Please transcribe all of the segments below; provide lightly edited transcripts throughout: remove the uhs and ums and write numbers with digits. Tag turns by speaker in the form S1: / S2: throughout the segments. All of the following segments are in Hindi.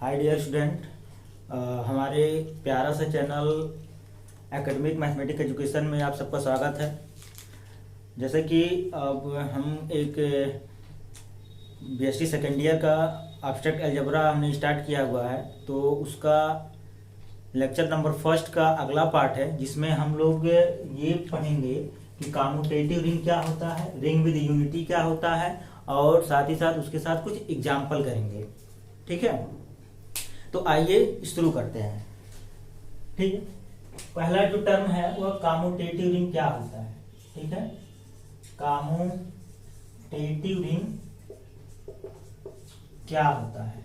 S1: हाय डियर स्टूडेंट, हमारे प्यारा सा चैनल एकेडमिक मैथमेटिक्स एजुकेशन में आप सबका स्वागत है। जैसे कि अब हम एक बीएससी सेकेंड ईयर का एब्स्ट्रैक्ट अलजेब्रा हमने स्टार्ट किया हुआ है, तो उसका लेक्चर नंबर फर्स्ट का अगला पार्ट है, जिसमें हम लोग ये पढ़ेंगे कि कम्यूटेटिव रिंग क्या होता है, रिंग विद यूनिटी क्या होता है, और साथ ही साथ उसके साथ कुछ एग्जाम्पल करेंगे। ठीक है, तो आइए शुरू करते हैं। ठीक है, पहला जो टर्म है वह कम्यूटेटिव रिंग क्या होता है। ठीक है, कम्यूटेटिव रिंग क्या होता है।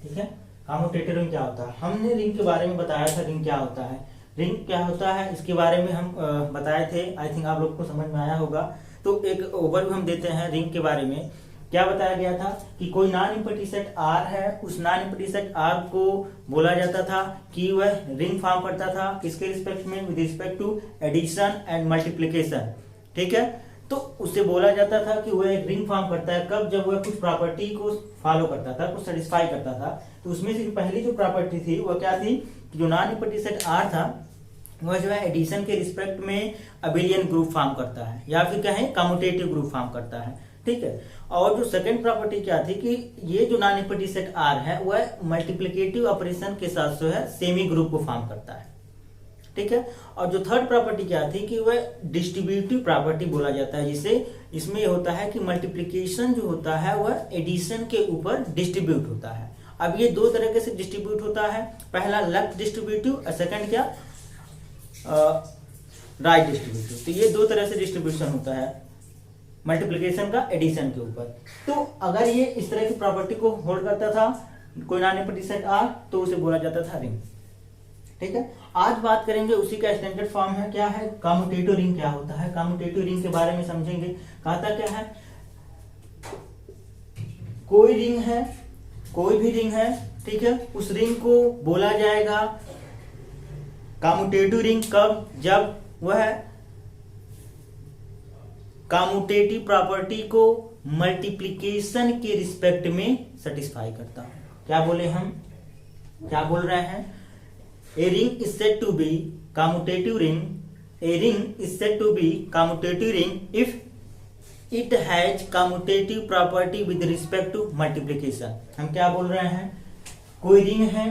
S1: ठीक है, कम्यूटेटिव रिंग क्या होता है, हमने रिंग के बारे में बताया था। रिंग क्या होता है, रिंग क्या होता है इसके बारे में हम बताए थे। आई थिंक आप लोग को समझ में आया होगा। तो एक ओवरव्यू हम देते हैं रिंग के बारे में। क्या बताया गया था कि कोई नॉन एम्प्टी सेट R है, उस नॉन एम्प्टी सेट R को बोला जाता था कि वह रिंग फॉर्म करता था किसके रिस्पेक्ट में, with respect to addition and multiplication. ठीक है, तो उससे बोला जाता था कि वह एक रिंग फॉर्म करता है कब, जब वह कुछ प्रॉपर्टी को फॉलो करता था, कुछ सेटिस्फाई करता था। तो उसमें से पहली जो प्रॉपर्टी थी वह क्या थी कि जो नॉन एम्प्टी सेट R था वह जो है एडिशन के रिस्पेक्ट में अबिलियन ग्रुप फॉर्म करता है, या फिर कहें कम्यूटेटिव ग्रुप फॉर्म करता है। ठीक है, और जो सेकंड प्रॉपर्टी क्या थी कि ये जो नॉन एम्प्टी सेट R है वह मल्टीप्लिकेटिव ऑपरेशन के साथ जो है सेमी ग्रुप को फॉर्म करता है। ठीक है, और जो थर्ड प्रॉपर्टी क्या थी कि वह डिस्ट्रीब्यूटिव प्रॉपर्टी बोला जाता है, जिसे इसमें होता है कि मल्टीप्लिकेशन जो होता है वह एडिशन के ऊपर डिस्ट्रीब्यूट होता है। अब ये दो तरीके से डिस्ट्रीब्यूट होता है, पहला लेफ्ट डिस्ट्रीब्यूटिव और सेकंड क्या राइट डिस्ट्रीब्यूटिव। तो ये दो तरह से डिस्ट्रीब्यूशन होता है मल्टीप्लिकेशन का एडिशन के ऊपर। तो अगर ये इस तरह की प्रॉपर्टी को होल्ड करता था कोई नॉन एम्प्टी सेट R, तो उसे बोला जाता था रिंग। ठीक है, आज बात करेंगे उसी का स्टैंडर्ड फॉर्म है, क्या है कम्यूटेटिव रिंग क्या होता है। कम्यूटेटिव रिंग के बारे में समझेंगे। कहता क्या है, कोई रिंग है, कोई भी रिंग है, ठीक है, उस रिंग को बोला जाएगा कम्यूटेटिव रिंग कब, जब वह कम्यूटेटिव प्रॉपर्टी को मल्टीप्लिकेशन के रिस्पेक्ट में सेटिस्फाई करता है। क्या बोले हम, क्या बोल रहे हैं, a ring is said to be commutative ring, a ring is said to be commutative ring if it has commutative property with respect to multiplication. हम क्या बोल रहे हैं, कोई रिंग है,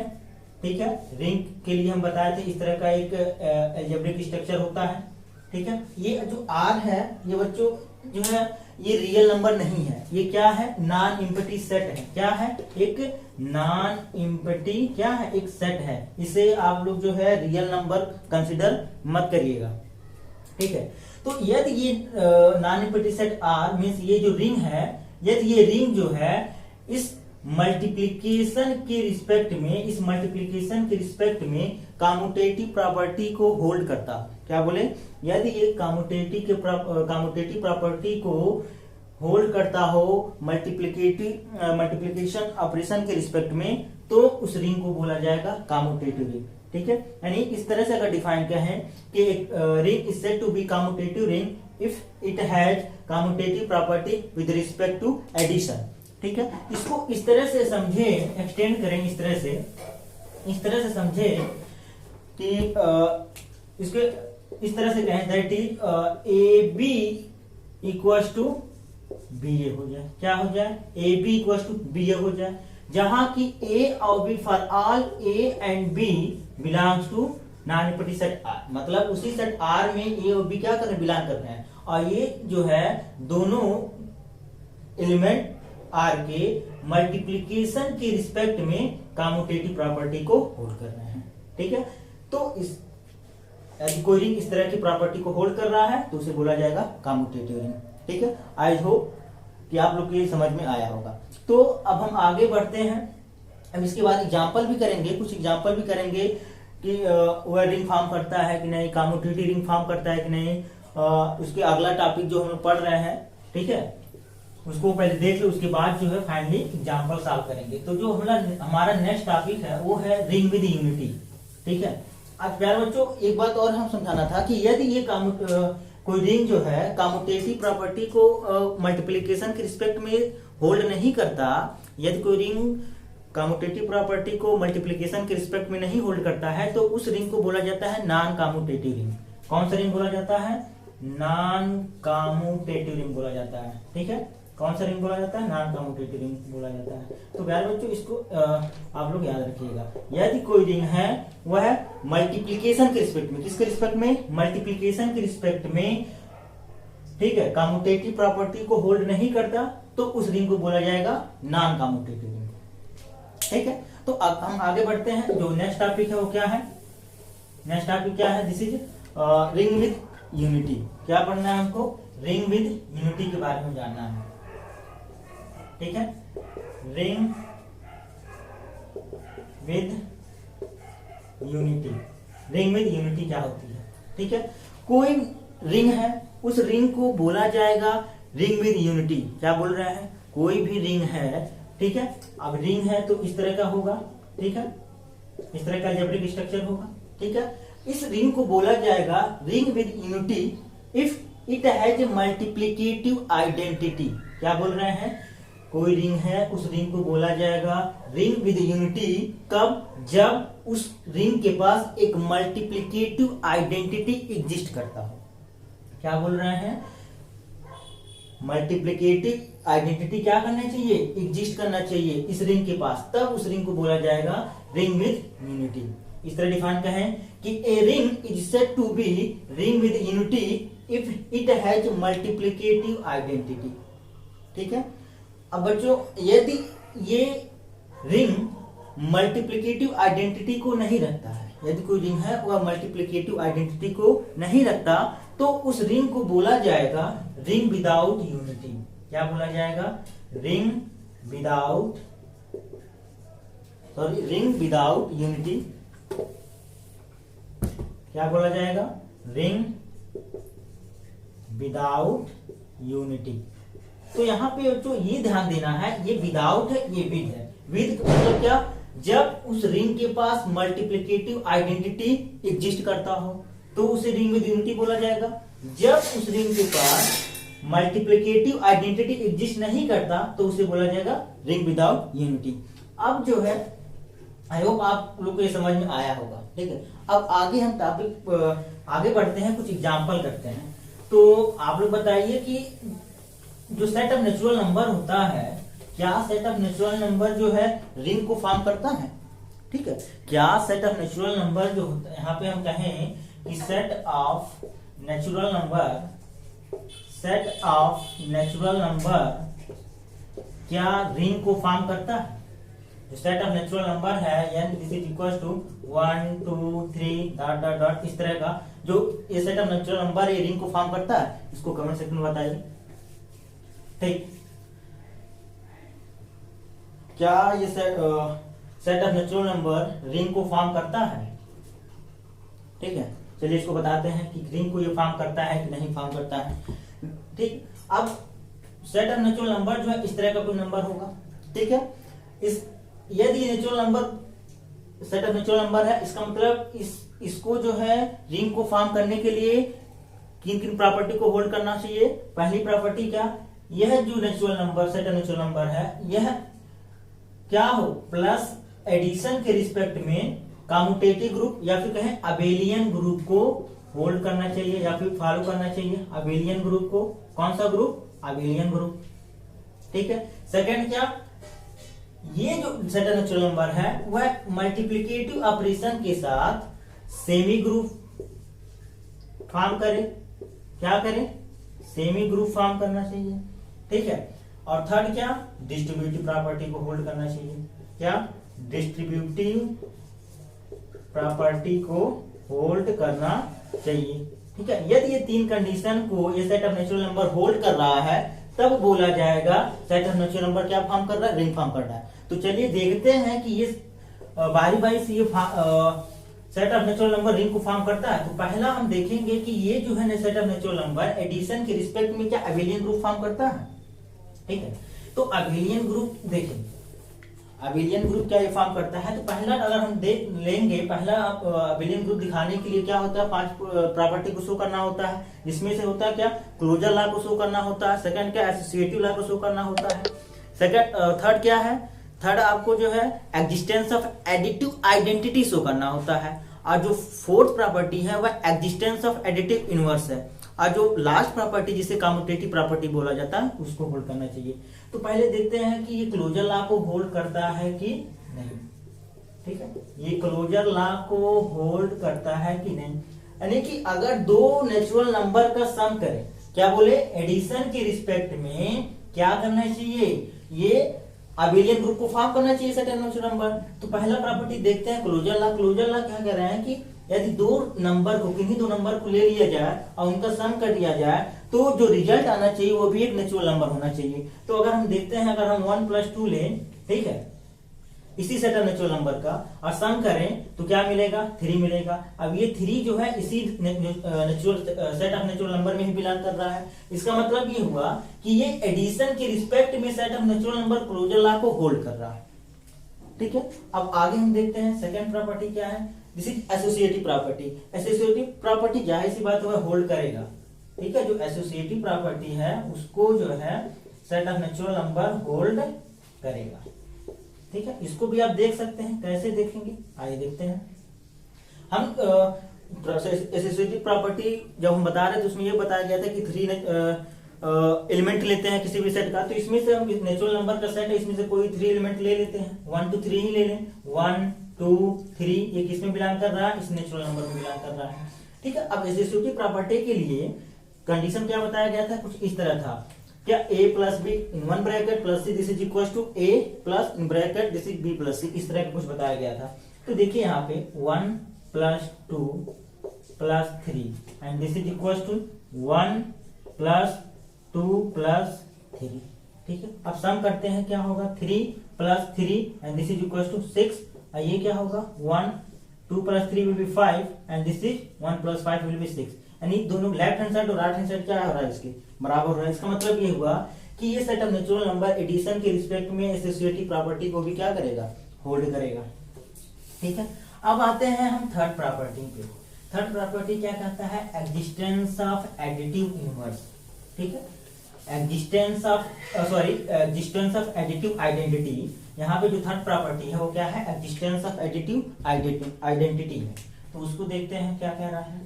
S1: ठीक है, रिंग के लिए हम बताए थे इस तरह का एक अलजेब्रिक स्ट्रक्चर होता है। ठीक है, ये जो R है ये बच्चों जो है ये रियल नंबर नहीं है, ये क्या है नॉन एम्प्टी सेट है। क्या है, एक नॉन एम्प्टी क्या है, एक सेट है। इसे आप लोग जो है रियल नंबर कंसिडर मत करिएगा। ठीक है, तो यदि ये non empty set R means ये जो रिंग है, यदि ये रिंग जो है इस मल्टीप्लिकेशन के रिस्पेक्ट में, इस मल्टीप्लिकेशन के रिस्पेक्ट में कम्यूटेटिव प्रॉपर्टी को होल्ड करता। क्या बोले, यदि एक कम्यूटेटिव प्रॉपर्टी को होल्ड करता हो मल्टीप्लिकेशन ऑपरेशन के रिस्पेक्ट में, तो उस रिंग को बोला जाएगा कम्यूटेटिव रिंग। ठीक है, यानी इस तरह से अगर डिफाइन करें कि एक ring is said to be commutative ring if it has commutative property with respect to addition. ठीक है, इसको इस तरह से समझे, एक्सटेंड करें इस तरह से समझे कि इसके इस तरह से कहें that is A B equals to B A हो जाए। क्या हो जाए, A B equals to B A हो जाए, जहां की ए और B for all A and B belongs to non empty set R। मतलब उसी सेट R में ए और बी क्या करने बिलोंग करते हैं, और ये जो है दोनों एलिमेंट R के मल्टीप्लिकेशन के रिस्पेक्ट में कम्यूटेटिव प्रॉपर्टी को होल्ड कर रहे हैं। ठीक है, तो इस यदि कोई रिंग इस तरह की प्रॉपर्टी को होल्ड कर रहा है तो उसे बोला जाएगा कम्यूटेटिव रिंग। ठीक है, आई होप कि आप लोग को ये समझ में आया होगा। तो अब हम आगे बढ़ते हैं। अब इसके बाद एग्जांपल भी करेंगे, कुछ एग्जांपल भी करेंगे कि वह रिंग फॉर्म करता है कि नहीं, कम्यूटेटिव रिंग फॉर्म करता है कि नहीं। उसके अगला टॉपिक जो हम लोग पढ़ रहे हैं, ठीक है, उसको पहले देख लो, उसके बाद जो है फाइनली एग्जांपल सॉल्व करेंगे। तो जो हमारा नेक्स्ट टॉपिक है वो है रिंग विद यूनिटी। ठीक है, आज प्यारे बच्चों एक बात और हम समझाना था कि यदि ये कोई रिंग जो है कम्यूटेटिव प्रॉपर्टी को मल्टीप्लिकेशन के रिस्पेक्ट में होल्ड नहीं करता, यदि कोई रिंग कम्यूटेटिव प्रॉपर्टी को मल्टीप्लिकेशन के रिस्पेक्ट में नहीं होल्ड करता है तो उस रिंग को बोला जाता है नॉन कम्यूटेटिव रिंग। कौन सा रिंग बोला जाता है? नॉन कम्यूटेटिव रिंग बोला जाता है। ठीक है, कौन सा रिंग बोला जाता है? नॉन कम्यूटेटिव रिंग बोला जाता है। तो प्यारे बच्चों इसको आप लोग याद रखिएगा। यदि कोई रिंग है वह मल्टीप्लिकेशन के रिस्पेक्ट में, किसके रिस्पेक्ट में? मल्टीप्लिकेशन के रिस्पेक्ट में, ठीक है, कम्यूटेटिव प्रॉपर्टी को होल्ड नहीं करता तो उस रिंग को बोला जाएगा नॉन कम्यूटेटिव रिंग। ठीक है, तो अब हम आगे बढ़ते हैं। जो नेक्स्ट टॉपिक है वो क्या है? नेक्स्ट टॉपिक क्या है? दिस इज रिंग विद यूनिटी। क्या पढ़ना है हमको? रिंग विद यूनिटी के बारे में जानना है। ठीक है, ring with unity. Ring with unity क्या होती है? ठीक है, कोई रिंग है, उस रिंग को बोला जाएगा रिंग विद यूनिटी। क्या बोल रहे हैं? कोई भी रिंग है, ठीक है, अब रिंग है तो इस तरह का होगा, ठीक है, इस तरह का अलजेब्रिक स्ट्रक्चर होगा। ठीक है, इस रिंग को बोला जाएगा ring with unity if it has multiplicative identity. क्या बोल रहे हैं? कोई रिंग है, उस रिंग को बोला जाएगा रिंग विद यूनिटी कब? जब उस रिंग के पास एक मल्टीप्लिकेटिव आइडेंटिटी एग्जिस्ट करता हो। क्या बोल रहे हैं? मल्टीप्लिकेटिव आइडेंटिटी क्या करना चाहिए? एग्जिस्ट करना चाहिए इस रिंग के पास, तब उस रिंग को बोला जाएगा रिंग विद यूनिटी। इस तरह डिफाइन कहें कि a ring is said to be ring with unity if it has multiplicative identity. ठीक है, अब बच्चों यदि ये रिंग मल्टीप्लिकेटिव आइडेंटिटी को नहीं रखता है, यदि कोई रिंग है वह मल्टीप्लिकेटिव आइडेंटिटी को नहीं रखता तो उस रिंग को बोला जाएगा रिंग विदाउट यूनिटी। क्या बोला जाएगा? Ring without, sorry, ring without unity. क्या बोला जाएगा? Ring without unity. तो यहाँ पे जो ये ध्यान देना है, ये विदाउट है, ये विद है। विद मतलब क्या? जब उस रिंग के पास मल्टीप्लिकेटिव आइडेंटिटी एग्जिस्ट करता हो तो उसे रिंग विद यूनिटी बोला जाएगा। जब उस रिंग के पास मल्टीप्लिकेटिव आइडेंटिटी एग्जिस्ट नहीं करता तो उसे बोला जाएगा रिंग विदाउट यूनिटी। अब जो है, आई होप आप लोग को ये समझ में आया होगा। ठीक है, अब आगे हम टॉपिक आगे बढ़ते हैं, कुछ एग्जाम्पल करते हैं। तो आप लोग बताइए कि जो सेट ऑफ नेचुरल नंबर होता है, क्या सेट ऑफ नेचुरल नंबर जो है रिंग को फॉर्म करता है? ठीक है, क्या सेट ऑफ नेचुरल नंबर जो होता है, यहाँ पे हम कहें कि set of natural number, set of natural number क्या रिंग को फॉर्म करता है? जो सेट ऑफ नेचुरल नंबर है, यानी this is equal to 1 2 3 dot dot dot, इस तरह का जो ये सेट ऑफ नेचुरल नंबर ये रिंग को फॉर्म करता है? इसको कमेंट सेक्शन में बताइए। ठीक, क्या ये set of natural number ring को फॉर्म करता है? ठीक है, चलिए इसको बताते हैं कि रिंग को ये फॉर्म करता है कि नहीं फॉर्म करता है। ठीक, अब सेट ऑफ नेचुरल नंबर जो है इस तरह का कोई नंबर होगा। ठीक है, इस यदि natural number set of natural number है, इसका मतलब इसको जो है रिंग को फॉर्म करने के लिए किन किन प्रॉपर्टी को होल्ड करना चाहिए? पहली प्रॉपर्टी क्या? यह जो natural number set of natural number है, यह क्या हो? प्लस एडिशन के रिस्पेक्ट में कम्यूटेटिव ग्रुप या फिर कहें अबेलियन ग्रुप को होल्ड करना चाहिए या फिर फॉलो करना चाहिए। अबेलियन ग्रुप को, कौन सा ग्रुप? Abelian group. ठीक है, सेकंड क्या? ये जो सेट ऑफ नेचुरल नंबर है वह मल्टीप्लिकेटिव ऑपरेशन के साथ सेमी ग्रुप फॉर्म करे। क्या करे? सेमी ग्रुप फॉर्म करना चाहिए। ठीक है, और थर्ड क्या? डिस्ट्रीब्यूटिव प्रॉपर्टी को होल्ड करना चाहिए। क्या? डिस्ट्रीब्यूटिव प्रॉपर्टी को होल्ड करना चाहिए। ठीक है, यदि ये तीन कंडीशन को ये set of natural number hold कर रहा है तब बोला जाएगा सेट ऑफ नेचुरल नंबर क्या फॉर्म कर रहा है? रिंग फॉर्म कर रहा है। तो चलिए देखते हैं कि ये बारी बारी से ये set of natural number ring को फॉर्म करता है। तो पहला हम देखेंगे कि ये जो है set of natural number addition के रिस्पेक्ट में क्या अबेलियन ग्रुप फॉर्म करता है? ठीक है, तो अबेलियन ग्रुप देखें, अबेलियन ग्रुप क्या ये फॉर्म करता है? तो पहला अगर हम देख लेंगे, पहला अबेलियन ग्रुप दिखाने के लिए क्या होता है? 5 प्रॉपर्टी को शो करना होता है, जिसमें से होता है क्या? क्लोजर लॉ को शो करना होता है। सेकंड क्या? एसोसिएटिव लॉ को शो करना होता है। सेकंड थर्ड क्या है? थर्ड आपको जो है existence of additive identity show करना होता है, और जो फोर्थ प्रॉपर्टी है वह एग्जिस्टेंस ऑफ एडिटिव इनवर्स है, और जो लास्ट प्रॉपर्टी जिसे कम्यूटेटिव प्रॉपर्टी बोला जाता है उसको होल्ड करना चाहिए। तो पहले देखते हैं कि ये क्लोजर लॉ को होल्ड करता है कि नहीं। ठीक है, ये क्लोजर लॉ को होल्ड करता है कि नहीं, यानी कि अगर दो नेचुरल नंबर का सम करें, क्या बोले, एडिशन के रिस्पेक्ट में क्या करना चाहिए, ये अबेलियन ग्रुप को फॉर्म करना चाहिए सर्टेन नेचुरल नंबर। तो पहला प्रॉपर्टी देखते हैं क्लोजर लॉ। क्लोजर लॉ क्या कह रहे हैं कि यदि दो नंबर को, किन्हीं दो नंबर को ले लिया जाए और उनका सम कर दिया जाए तो जो रिजल्ट आना चाहिए वो भी एक नेचुरल नंबर होना चाहिए। तो अगर हम देखते हैं, अगर हम 1 + 2 लें, ठीक है, इसी सेट ऑफ नेचुरल नंबर का, और सम करें तो क्या मिलेगा, 3 मिलेगा। अब ये 3 जो है इसी natural set of natural number में ही बिलोंग कर रहा है। इसका मतलब ये हुआ कि ये एडिशन के रिस्पेक्ट में set of natural number closure law को होल्ड कर रहा है। ठीक है, अब आगे हम देखते हैं सेकेंड प्रॉपर्टी क्या है। दिस is associative property. Associative property जाहिर सी बात है होल्ड करेगा। ठीक है, जो एसोसिएटिव प्रॉपर्टी है उसको जो है set of natural number hold करेगा। ठीक है, इसको भी आप देख सकते हैं, कैसे देखेंगे आइए देखते हैं। हम एसोसिएटिव प्रॉपर्टी जब हम बता रहे थे उसमें ये बताया गया था कि 3 एलिमेंट लेते हैं किसी भी सेट का, तो इसमें से हम नेचुरल नंबर का सेट है, इसमें से कोई 3 एलिमेंट ले लेते हैं, 1 2 3 ही ले लें। 1 2 3 ये किसमें बिलोंग कर रहा है, इस नेचुरल नंबर में बिलोंग कर रहा है। ठीक है, अब एसोसिएटिव प्रॉपर्टी के लिए कंडीशन क्या बताया गया था, कुछ इस तरह था, क्या a + b in 1 bracket + c this is equal to a plus in bracket this is b + c, इस तरह का कुछ बताया गया था। तो देखिए यहाँ पे 1 + 2 + 3 and this is equal to 1 + 2 + 3। ठीक है, अब सम करते हैं, क्या होगा, 3 + 3 and this is equal to 6, और ये क्या होगा, 1 2 + 3 will be 5 and this is 1 + 5 will be 6। यानी दोनों लेफ्ट हैंड साइड और राइट हैंड साइड क्या हो रहा है, इसके बराबर हो रहा है। इसका मतलब ये हुआ कि ये set of natural number addition के रिस्पेक्ट में एसोसिएटिव प्रॉपर्टी को भी क्या करेगा, होल्ड करेगा। ठीक है, अब आते हैं हम थर्ड प्रॉपर्टी पे। थर्ड प्रॉपर्टी क्या कहता है, एग्जिस्टेंस ऑफ एडिटिव इनवर्स। ठीक है, एग्जिस्टेंस ऑफ एडिटिव आइडेंटिटी। यहाँ पे जो थर्ड प्रॉपर्टी है वो क्या है, एग्जिस्टेंस ऑफ एडिटिव आइडेंटिटी है। तो उसको देखते हैं क्या कह रहा है,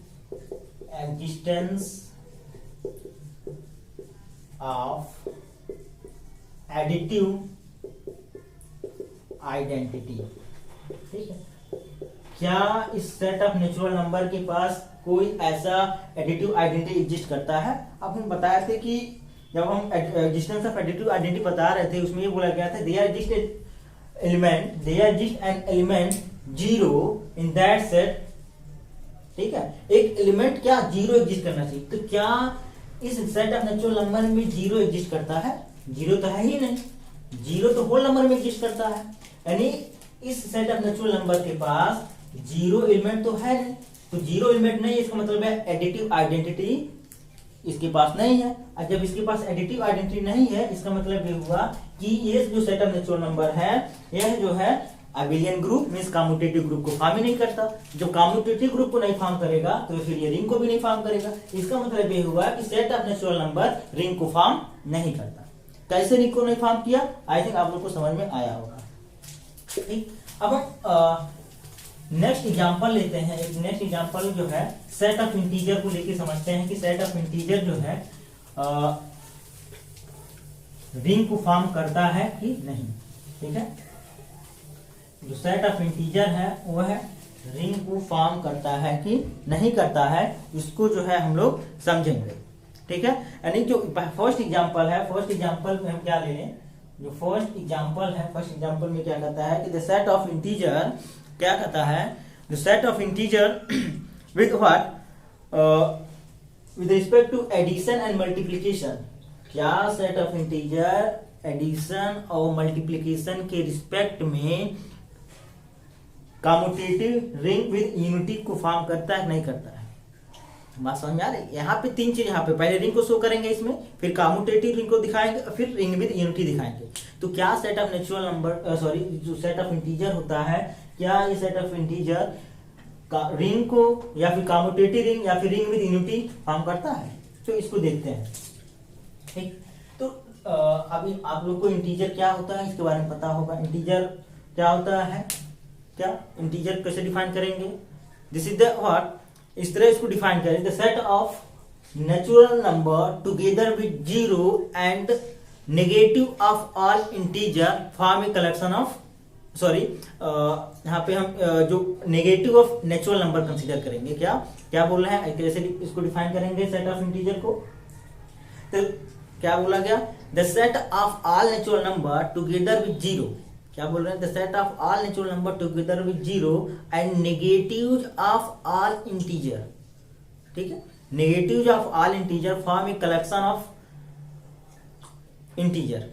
S1: एग्जिस्टेंस ऑफ एडिटिव आइडेंटिटी। ठीक है, क्या इस सेट ऑफ नेचुरल नंबर के पास कोई ऐसा एडिटिव आइडेंटिटी एग्जिस्ट करता है। अब हम बताए थे कि जब हम एग्जिस्टेंस ऑफ एडिटिव आइडेंटिटी बता रहे थे उसमें ये बोला गया था there exist an element 0 in that set. ठीक है, एक एलिमेंट क्या 0 एग्जिस्ट करना चाहिए। तो क्या इस सेट ऑफ नेचुरल नंबर में 0 एग्जिस्ट करता है, 0 तो है ही नहीं, 0 तो होल नंबर में एग्जिस्ट करता है। यानी इस सेट ऑफ नेचुरल नंबर के पास 0 एलिमेंट तो है नहीं, तो 0 एलिमेंट नहीं, इसका मतलब है एडिटिव आइडेंटिटी इसके पास नहीं है। और जब इसके पास एडिटिव आइडेंटिटी नहीं है, इसका मतलब ये हुआ कि ये जो सेट ऑफ नेचुरल नंबर है यह जो है abelian group means commutative group को फॉर्म ही नहीं करता। जो कम्यूटेटिव ग्रुप को नहीं फॉर्म करेगा तो फिर ये रिंग को भी नहीं फॉर्म करेगा। इसका मतलब ये हुआ कि set of natural number ring को फॉर्म नहीं करता। कैसे रिंग को नहीं फॉर्म किया, आई थिंक आप लोग को समझ में आया होगा। ठीक, अब हम नेक्स्ट एग्जांपल लेते हैं। एक नेक्स्ट एग्जांपल जो है सेट ऑफ इंटीजर को लेके समझते हैं कि सेट ऑफ इंटीजर जो है रिंग को फॉर्म करता है कि नहीं। ठीक है, जो सेट ऑफ इंटीजर है वो है रिंग को फॉर्म करता है कि नहीं करता है, इसको जो है हम लोग समझेंगे। ठीक है, यानी जो फर्स्ट एग्जांपल है, फर्स्ट एग्जांपल में हम क्या ले लें, जो फर्स्ट एग्जांपल है, फर्स्ट एग्जांपल में क्या कहता है कि द सेट ऑफ इंटीजर क्या कहता है, the set of integer with what with respect to addition and multiplication. क्या सेट ऑफ इंटीजर एडिशन और मल्टीप्लिकेशन के रिस्पेक्ट में कम्यूटेटिव रिंग विद यूनिटी को फॉर्म करता है नहीं करता है। बात समझ में आ रही है। यहाँ पे तीन चीज, यहाँ पे पहले रिंग को शो करेंगे इसमें, फिर कम्यूटेटिव रिंग को दिखाएंगे, फिर रिंग विद यूनिटी दिखाएंगे। तो क्या सेट ऑफ नेचुरल नंबर जो सेट ऑफ इंटीजर होता है, क्या ये सेट ऑफ इंटीजर रिंग को या फिर कम्यूटेटिव रिंग या फिर रिंग विद यूनिटी फॉर्म करता है। तो इसको देखते हैं। ठीक, तो अभी आप लोग को इंटीजर क्या होता है इसके बारे में पता होगा। इंटीजर क्या होता है, क्या इंटीजर कैसे डिफाइन करेंगे, दिस इज द व्हाट, इस तरह इसको डिफाइन करें, the set of natural number together with zero and negative of all integer form a collection of, sorry यहाँ पे हम जो negative of natural number consider करेंगे। क्या क्या बोल रहे हैं, कैसे इसको डिफाइन करेंगे सेट ऑफ इंटीजर को, तो क्या बोला गया, the set of all natural number together with zero, क्या बोल रहे हैं, the set of all natural number together with zero and negatives of all integer, ठीक है, negatives of all integer form a collection of integer.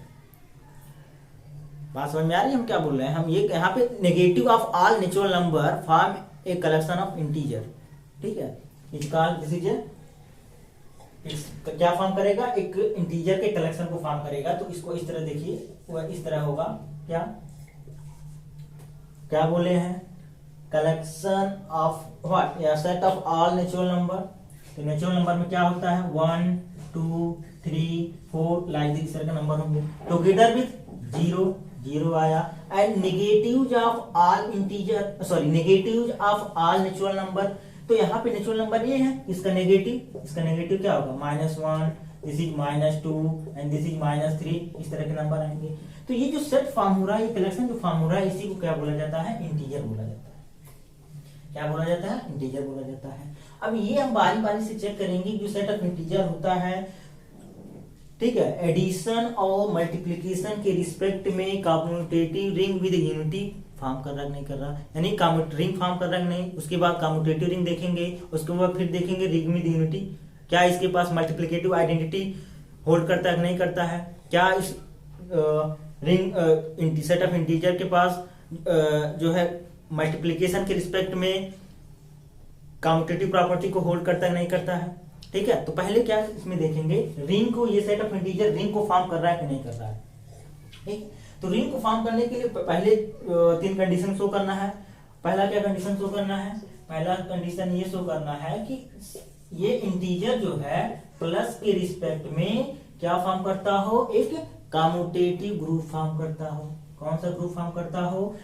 S1: बात समझ में आ रही है हम क्या बोल रहे हैं, हम ये यहाँ पे negative of all natural number form a collection of integer, ठीक है, क्या फॉर्म करेगा, एक इंटीजर के कलेक्शन को फॉर्म करेगा। तो इसको इस तरह देखिए, वह इस तरह होगा, क्या क्या बोले हैं, कलेक्शन ऑफ व्हाट, या set of all natural number. तो नेचुरल नंबर में क्या होता है, 1 2 3 4 लाइक इस तरह के नंबर होंगे, टुगेदर विद जीरो, जीरो आया, and negatives of all integer, sorry negatives of all natural number. तो यहाँ पे नेचुरल नंबर ये है, इसका नेगेटिव क्या होगा, -1, this is -2 and this is -3, इस तरह के नंबर आएंगे। तो ये जो सेट फॉर्म हो रहा है, ये कलेक्शन जो फॉर्म हो रहा है, इसी को क्या बोला जाता है, इंटीजर बोला जाता है। क्या बोला जाता है, इंटीजर बोला जाता है। अब ये हम बारी बारी से चेक करेंगे, जो सेट ऑफ इंटीजर होता है, ठीक है, एडिशन और मल्टीप्लीकेशन के रिस्पेक्ट में commutative ring with unity form कर रहा नहीं कर रहा, यानी रिंग फॉर्म कर रहा नहीं, उसके बाद कम्यूटेटिव रिंग देखेंगे, उसके बाद फिर देखेंगे रिंग विद यूनिटी, क्या इसके पास मल्टीप्लिकेटिव आइडेंटिटी होल्ड करता है नहीं करता है, क्या इस रिंग सेट ऑफ इंटीजर के पास जो है मल्टीप्लिकेशन के रिस्पेक्ट में कम्यूटेटिव प्रॉपर्टी को होल्ड करता है नहीं करता है, ठीक है। तो पहले क्या इसमें देखेंगे, रिंग को, ये सेट ऑफ इंटीजर रिंग को फॉर्म कर रहा है कि नहीं कर रहा है, ठीक। तो रिंग को फॉर्म करने के लिए पहले 3 कंडीशन शो करना है। पहला क्या कंडीशन शो करना है, पहला कंडीशन ये शो करना है कि ये इंटीजर जो है प्लस के रिस्पेक्ट में क्या फॉर्म करता हो, एक कम्यूटेटिव ग्रुप फॉर्म करता हो। कौन सा ग्रुप फॉर्म करता हो,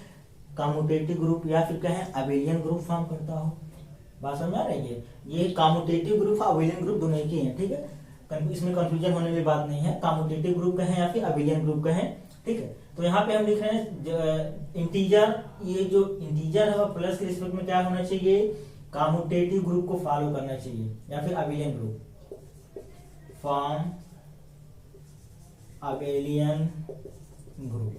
S1: कम्यूटेटिव ग्रुप, या फिर कहें अबेलियन ग्रुप फॉर्म करता हो। बात समझ आ रही है, ये कम्यूटेटिव ग्रुप और अबेलियन ग्रुप दोनों एक ही है, ठीक है, इसमें कंफ्यूजन होने वाली बात नहीं है, कम्यूटेटिव ग्रुप कहें या फिर अबेलियन ग्रुप कहें, ठीक है। तो यहाँ पे हम लिख रहे हैं इंटीजर, ये जो इंटीजर है वह प्लस के रिस्पेक्ट में क्या होना चाहिए, कम्यूटेटिव ग्रुप को फॉलो करना चाहिए, या फिर abelian group, form abelian group,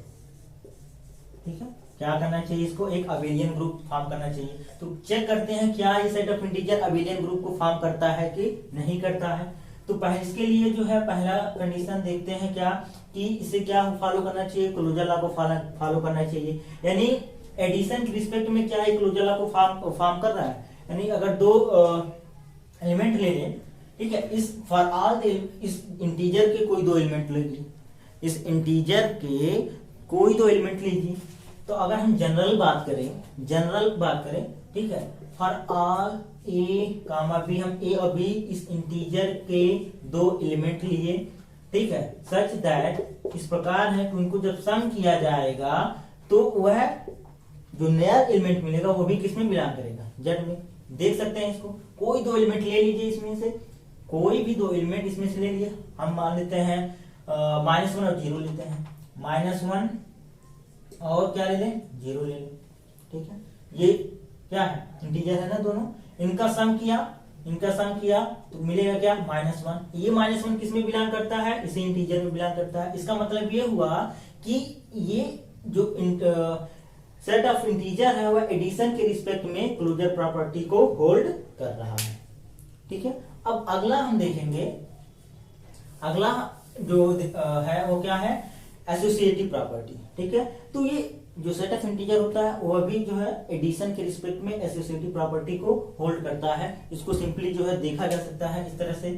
S1: ठीक है, क्या करना चाहिए, इसको एक अबेलियन ग्रुप फॉर्म करना चाहिए। तो चेक करते हैं क्या ये set of integer abelian group को फॉर्म करता है कि नहीं करता है। तो पहले इसके लिए जो है पहला कंडीशन देखते हैं क्या, कि इसे क्या फॉलो करना चाहिए, क्लोजर लॉ को फॉलो करना चाहिए, यानी एडिशन के रिस्पेक्ट में क्या है, क्लोजर लॉ को फॉर्म कर रहा है। यानी अगर 2 एलिमेंट ले लें, ठीक है, इस फॉर ऑल इस इंटीजर के कोई 2 एलिमेंट लीजिए, इस इंटीजर के कोई 2 एलिमेंट लीजिए। तो अगर हम जनरल बात करें, ठीक है, for all A comma b, हम ए और बी इस इंटीजर के 2 एलिमेंट लिए, ठीक है, सच दैट इस प्रकार है कि उनको जब सम किया जाएगा तो वह जो नया एलिमेंट मिलेगा वो भी किसमें बिलोंग करेगा, जेड में। देख सकते हैं इसको, कोई 2 एलिमेंट ले लीजिए, इसमें से कोई भी 2 एलिमेंट इसमें से ले लिए, हम मान लेते हैं -1 और 0 लेते हैं, -1 और क्या ले लें, 0 ले लें, ठीक है। ये क्या है, इंटीजर है ना दोनों, इनका सम किया तो मिलेगा क्या, -1। ये -1 किस में बिलोंग करता है, इसी इंटीजर में बिलोंग करता है। इसका मतलब ये हुआ कि ये जो सेट ऑफ इंटीजर है वह एडिशन के रिस्पेक्ट में क्लोजर प्रॉपर्टी को होल्ड कर रहा है, ठीक है। अब अगला हम देखेंगे, अगला जो है वो क्या है, एसोसिएटिव प्रॉपर्टी, ठीक है। तो ये जो सेट ऑफ इंटीजर होता है वह भी जो है एडिशन के रिस्पेक्ट में एसोसिएटिव प्रॉपर्टी को होल्ड करता है। इसको सिंपली जो है देखा जा सकता है इस तरह से।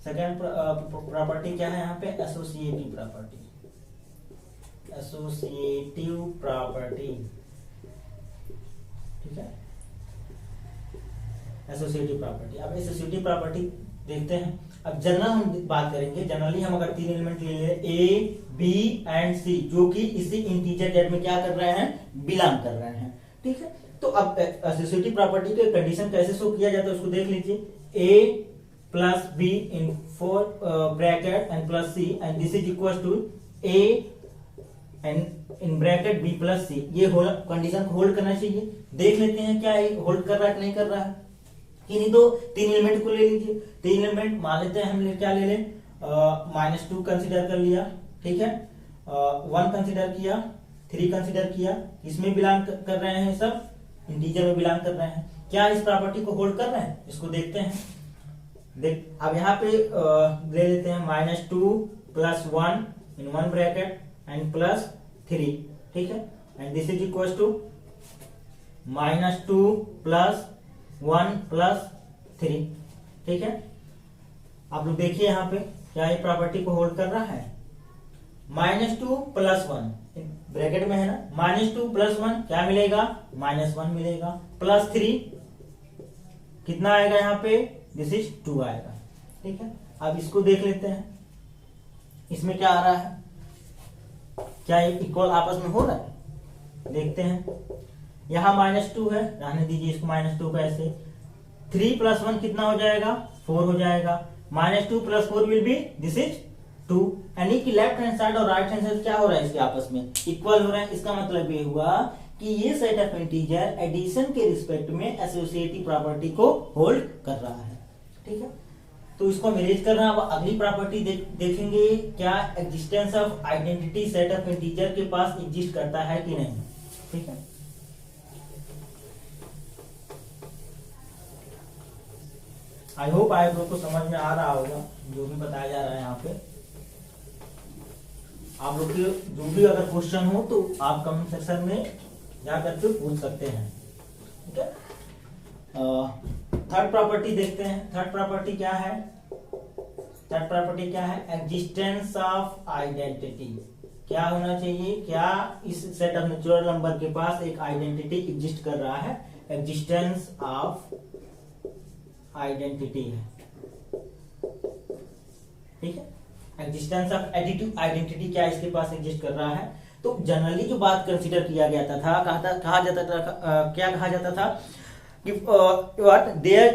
S1: सेकेंड प्रॉपर्टी क्या है यहाँ पे, एसोसिएटिव प्रॉपर्टी, ठीक है, एसोसिएटिव प्रॉपर्टी। अब एसोसिएटिव प्रॉपर्टी देखते हैं। अब जनरल हम बात करेंगे, जनरली हम अगर 3 एलिमेंट ले ले ए बी एंड सी, जो कि इसी इंटीजर जेड में क्या कर रहे हैं, बिलोंग कर रहे हैं, ठीक है। तो अब एसोसिएटिव प्रॉपर्टी के कंडीशन कैसे शो किया जाता है उसको देख लीजिए। A plus B in 4 bracket and plus C and this is equal to A and in bracket B plus C, ये कंडीशन को होल्ड करना चाहिए। देख लेते हैं क्या होल्ड कर रहा है कि नहीं कर रहा है। नहीं तो 3 एलिमेंट को ले लीजिए, 3 एलिमेंट मान लेते हैं हम क्या ले लें, -2 कंसिडर कर लिया, ठीक है, 1 कंसिडर किया, 3 कंसिडर किया, इसमें बिलोंग कर रहे हैं, सब इंटीजर में बिलोंग कर रहे हैं। क्या इस प्रॉपर्टी को होल्ड कर रहे हैं, इसको देखते हैं। देख अब यहाँ पे ले लेते हैं -2 + 1 इन 1 ब्रैकेट एंड +3, ठीक है, and this is equal to -2 + 1 + 3, ठीक है। आप लोग देखिए यहाँ पे क्या ये प्रॉपर्टी को होल्ड कर रहा है। -2 + 1 ब्रैकेट में है ना, -2 + 1 क्या मिलेगा, -1 मिलेगा, +3 कितना आएगा यहाँ पे, दिस इज 2 आएगा, ठीक है। अब इसको देख लेते हैं, इसमें क्या आ रहा है, क्या ये इक्वल आपस में हो रहा है, देखते हैं। यहाँ -2 है, रहने दीजिए इसको -2 का ऐसे। 3 + 1 कितना हो जाएगा, 4 हो जाएगा, -2 + 4 विल बी दिस इज 2, यानी कि लेफ्ट हैंड साइड और राइट हैंड साइड क्या हो रहा है, इसके आपस में इक्वल हो रहा है। इसका मतलब ये हुआ कि ये सेट ऑफ इंटीजर एडिशन के रिस्पेक्ट में एसोसिएटिव प्रॉपर्टी को होल्ड कर रहा है, ठीक है। तो इसको हम इरेज कर रहे हैं। अब अगली प्रॉपर्टी देखेंगे, क्या existence of identity set of integer के पास एग्जिस्ट करता है कि नहीं, ठीक है। आई होप आप लोग को समझ में आ रहा होगा जो भी बताया जा रहा है यहाँ पे। आप लोग के जो भी अगर क्वेश्चन हो तो आप कमेंट सेक्शन में जा करके पूछ सकते हैं, ठीक है। थर्ड प्रॉपर्टी देखते हैं। थर्ड प्रॉपर्टी क्या है, थर्ड प्रॉपर्टी क्या है, एग्जिस्टेंस ऑफ आइडेंटिटी। क्या होना चाहिए, क्या इस सेट ऑफ नेचुरल नंबर के पास एक आइडेंटिटी एग्जिस्ट कर रहा है, एग्जिस्टेंस ऑफ आइडेंटिटी है, ठीक है। एग्जिस्टेंस ऑफ एडिटिव आइडेंटिटी क्या इसके पास एग्जिस्ट कर रहा है। तो जनरली जो बात कंसीडर किया गया था, कहा जाता था क्या कहा जाता था कि what there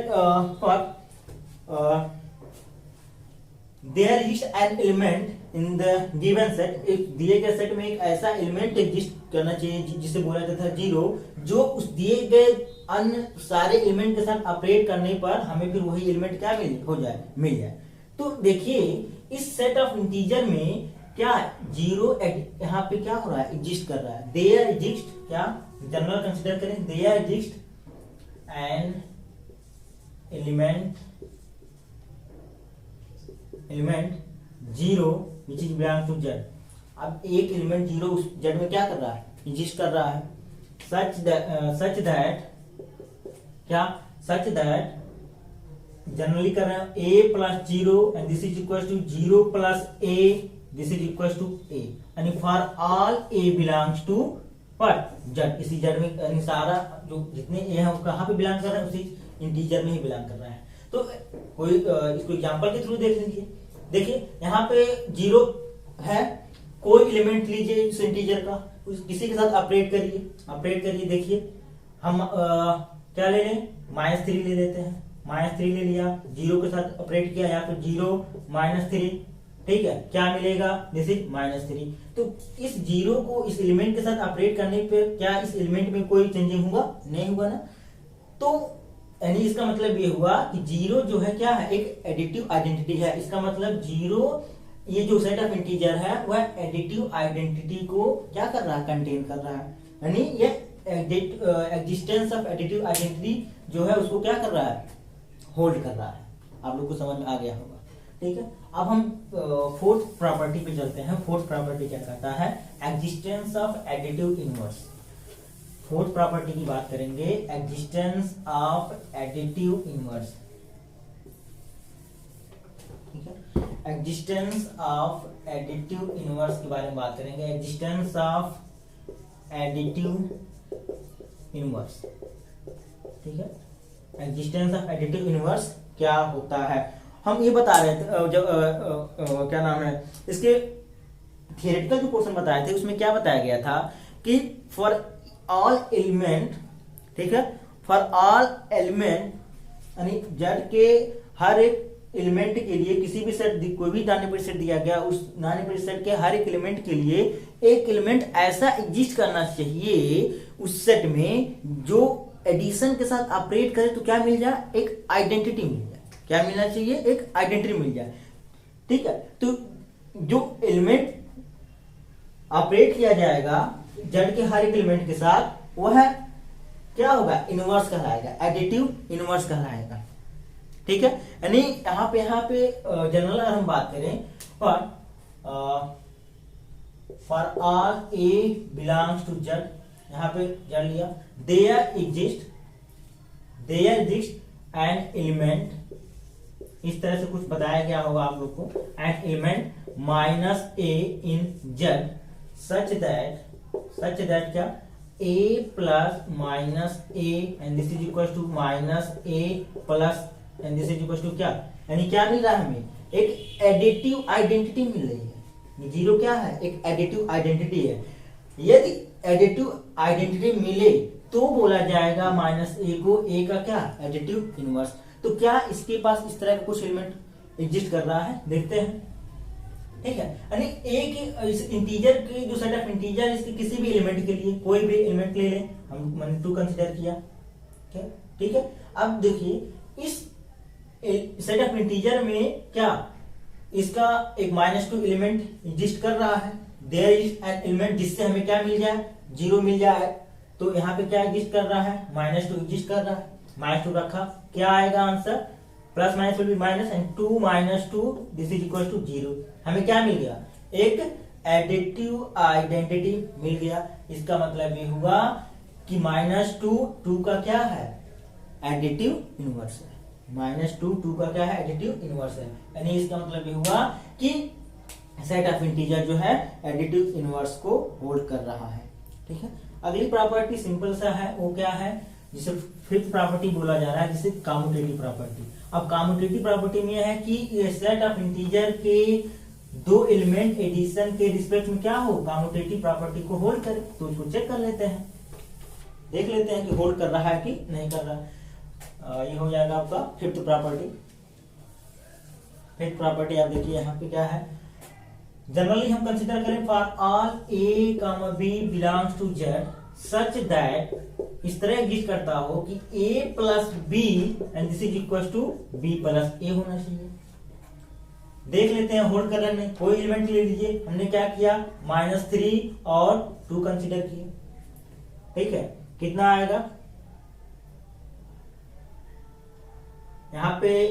S1: exist an element in the given set. एक दिए गए सेट में एक ऐसा एलिमेंट एग्जिस्ट करना चाहिए जिसे बोला जाता था 0, जो उस दिए गए अन्य सारे एलिमेंट के साथ ऑपरेट करने पर हमें फिर वही एलिमेंट क्या मिल जाए। तो देखिए इस सेट ऑफ इंटीजर में क्या 0 यहाँ पे क्या हो रहा है, एग्जिस्ट कर रहा है। देयर एग्जिस्ट, क्या जनरल कंसीडर करें, there exist an element 0 which is belong to Z. अब एक एलिमेंट 0 उस जेड में क्या कर रहा है, एग्जिस्ट कर रहा है, सच दैट क्या, सच दैट जनरली कर रहे हैं a + 0 and this is equal to 0 + a, this is equal to a, यानी for all a belongs to पर जेड। इसी जेड में सारा जो जितने a है वो कहाँ पे बिलोंग कर रहे हैं, उसी इंटीजर में ही बिलोंग कर रहा है। तो कोई इसको एग्जांपल के थ्रू देख लीजिए। देखिए यहाँ पे 0 है, कोई एलिमेंट लीजिए इस इंटीजर का, किसी के साथ ऑपरेट करिए। देखिए हम क्या ले लें, -3 ले लेते हैं, -3 ले लिया, 0 के साथ ऑपरेट किया, यहाँ पे 0 -3, ठीक है, क्या मिलेगा, दिस इज -3। तो इस 0 को इस एलिमेंट के साथ ऑपरेट करने पे क्या इस एलिमेंट में कोई चेंजिंग हुआ, नहीं हुआ ना। तो यानी इसका मतलब ये हुआ कि 0 जो है क्या है, एक एडिटिव आइडेंटिटी है। इसका मतलब 0 ये जो सेट ऑफ इंटीजर है वह एडिटिव आइडेंटिटी को क्या कर रहा है, कंटेन कर रहा है, यानी ये एग्जिस्टेंस ऑफ एडिटिव आइडेंटिटी जो है उसको क्या कर रहा है, होल्ड कर रहा है। आप लोग को समझ में आ गया होगा, ठीक है। अब हम फोर्थ प्रॉपर्टी पे चलते हैं। फोर्थ प्रॉपर्टी क्या कहता है, existence of additive inverse. Fourth property की बात करेंगे, एग्जिस्टेंस ऑफ एडिटिव इनवर्स, ठीक है। एग्जिस्टेंस ऑफ एडिटिव इनवर्स के बारे में बात करेंगे। एग्जिस्टेंस ऑफ एडिटिव इनवर्स, ठीक है। एग्जिस्टेंस ऑफ एडिटिव इनवर्स क्या होता है। हम ये बता रहे थे जब क्या नाम है इसके थियोरेटिकल जो पोर्शन बताए थे उसमें क्या बताया गया था कि फॉर ऑल एलिमेंट, ठीक है, फॉर ऑल एलिमेंट यानी जेड के हर एक एलिमेंट के लिए किसी भी सेट, कोई भी नॉन नेगेटिव सेट दिया गया, उस नॉन नेगेटिव सेट के हर एक एलिमेंट के लिए एक एलिमेंट ऐसा एग्जिस्ट करना चाहिए उस सेट में जो एडिशन के साथ ऑपरेट करे तो क्या मिल जाए, एक आइडेंटिटी मिल जाए। क्या मिलना चाहिए, एक आइडेंटिटी मिल जाए। ठीक है, तो जो एलिमेंट ऑपरेट किया जाएगा जेड के हर एक एलिमेंट के साथ वह क्या होगा, इनवर्स कहलाएगा, एडिटिव इनवर्स कहलाएगा। ठीक है, यानी यहाँ पे जनरल अगर हम बात करें for are a belongs to Z, यहाँ पे जेड लिया, देयर एग्जिस्ट एन एलिमेंट, इस तरह से कुछ बताया गया होगा आप लोग को, an element minus a in Z such that क्या, a plus minus a and this is equal to minus a plus and this is equal to क्या, यानी क्या मिल रहा है हमें, एक एडिटिव आइडेंटिटी मिल रही है। जीरो क्या है, एक एडिटिव आइडेंटिटी है। यदि एडिटिव आइडेंटिटी मिले तो बोला जाएगा माइनस ए को ए का क्या, एडिटिव इनवर्स। तो क्या इसके पास इस तरह का कुछ एलिमेंट एग्जिस्ट कर रहा है, देखते हैं। ठीक है, यानी एक इस इंटीजर के जो सेट ऑफ इंटीजर इसके किसी भी एलिमेंट के लिए कोई भी एलिमेंट ले लें, हम 2 कंसीडर किया। ठीक है, अब देखिए इस सेट ऑफ इंटीजर में क्या इसका एक -2 एलिमेंट एग्जिस्ट कर रहा है, देयर इज एन एलिमेंट जिससे हमें क्या मिल जाए, 0 मिल जाए। तो यहाँ पे क्या एग्जिस्ट कर रहा है, -2 एग्जिस्ट कर रहा है, -2 रखा, क्या आएगा answer, plus minus will be minus and 2 - 2 this is equal to 0। हमें क्या मिल गया, एक एडिटिव आइडेंटिटी मिल गया। इसका मतलब ये हुआ कि -2 का क्या है, एडिटिव इनवर्स है। -2 का क्या है, एडिटिव इनवर्स है। यानी इसका मतलब ये हुआ कि सेट ऑफ इंटीजर जो है एडिटिव इनवर्स को होल्ड कर रहा है। ठीक है, अगली प्रॉपर्टी सिंपल सा है, वो क्या है, जिसे फिफ्थ प्रॉपर्टी बोला जा रहा है, जिसे कम्यूटेटिव प्रॉपर्टी। अब कम्यूटेटिव प्रॉपर्टी में यह है कि ये सेट ऑफ इंटीजर के 2 एलिमेंट एडिशन के रिस्पेक्ट में क्या हो, कम्यूटेटिव प्रॉपर्टी को होल्ड करे। तो इसको चेक कर लेते हैं, देख लेते हैं कि होल्ड कर रहा है कि नहीं कर रहा। ये हो जाएगा आपका फिफ्थ प्रॉपर्टी। फिफ्थ प्रॉपर्टी आप देखिए यहाँ पे क्या है, जनरली हम कंसीडर करें for all A comma B belongs to Z such that इस तरह एग्जिस्ट करता हो कि a plus B and this is equal to B plus A होना चाहिए। देख लेते हैं होल्ड कर रहे हैं, कोई एलिमेंट ले लीजिए, हमने क्या किया, -3 और 2 कंसीडर किए। ठीक है, कितना आएगा यहाँ पे